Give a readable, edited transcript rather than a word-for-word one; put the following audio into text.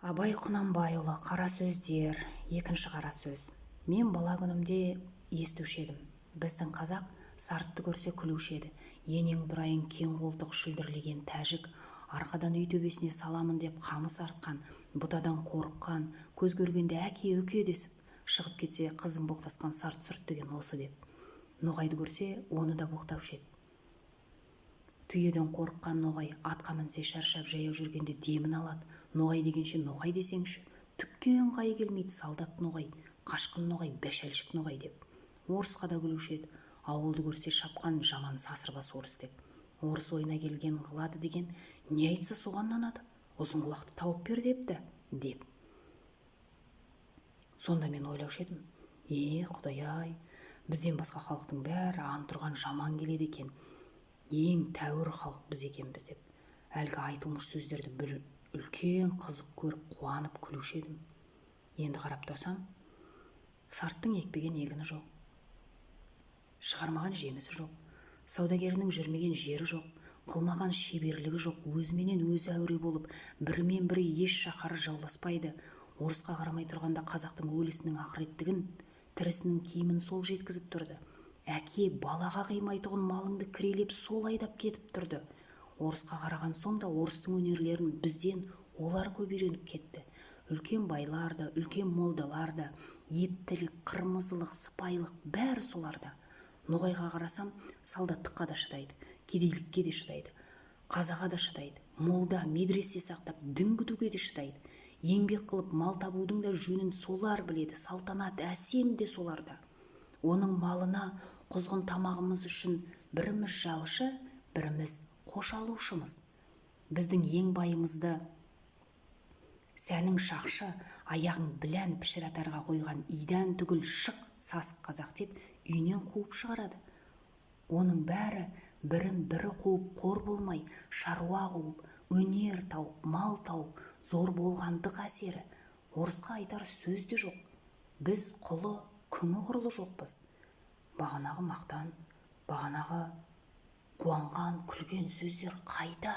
Абай Құнанбайұлы қара сөздер, екінші қара сөз. Мен бала күнімде естуші едім. Біздің қазақ сартты көрсе күлуші еді. Енең дұрайын кең қолтық шүлдірлеген тәжік, арқадан үй төбесіне саламын деп қамыс артқан, бұтадан қорыққан, көз көргенде әке өке десіп, шығып кетсе қызын боқтасқан сарт сүрт деген осы деп. Ноғайды көрсе, оны да боқтаушы еді. Түйеден қорыққан ноғай атқа мінсе шаршап жаяу жүргенде демін алады. Ноғай дегенше ноғай десеңші, түкке ыңғайы келмейді. Солдат ноғай, қашқын ноғай, бәшәлшік ноғай деп. Орысқа да күлуші еді. Ауылды көрсе шапқан жаман сасырбас орыс деп. Орыс ойына келген қылады деген не айтса соған нанады. Ұзын құлақты тауып бер депті деп. Сонда мен ойлаушы едім, Құдай-ай, бізден басқа халықтың бәрі антұрған жаман келеді екен. Ең тәуір халық біз екенбіз деп. Әлгі айтылмыш сөздерді бір үлкен қызық көріп қуанып күлуші едім. Енді қарап тұрсам, сарттың екпеген егіні жоқ, шығармаған жемісі жоқ, саудагерінің жүрмеген жері жоқ, қылмаған шеберлігі жоқ, өзіменен өзі әуре болып, бірімен бірі еш шақары жауласпайды. Орысқа қарамай тұрғанда қазақтың өлісінің ақыреттігін, тірісінің киімін сол жеткізіп тұрды. Әке балаға қимайтұғын малыңды кірелеп сол айдап кетіп тұрды. Орысқа қараған соң да орыстың өнерлерін бізден олар көп үйреніп кетті. Үлкен байлар да, үлкен молдалар да, ептілік, қырмызылық, сыпайылық бәрі соларда. Ноғайға қарасам, солдаттыққа да шыдайды, кедейлікке де шыдайды, қазаға да шыдайды, молда, медресе сақтап, дін күтуге де шыдайды. Еңбек қылып мал табудың да жөнін солар біледі, салтанат, әсем де соларда. Оның малына құзғын тамағымыз үшін біріміз жалшы, біріміз қош алушымыз. Біздің ең байымызды сәнің шақшы, аяғың білән пішіратарға қойған идан түгіл шық сасық қазақ деп үйінен қуып шығарады. Оның бәрі бірін бірі қуып қор болмай, шаруа қуып, өнер тауып, мал тауып, зор болғандық әсері. Орысқа айтар сөз де жоқ. Біз құлы, күңі құрлы жоқпыз. Бағанағы мақтан, бағанағы қуанған, күлген сөздер қайда?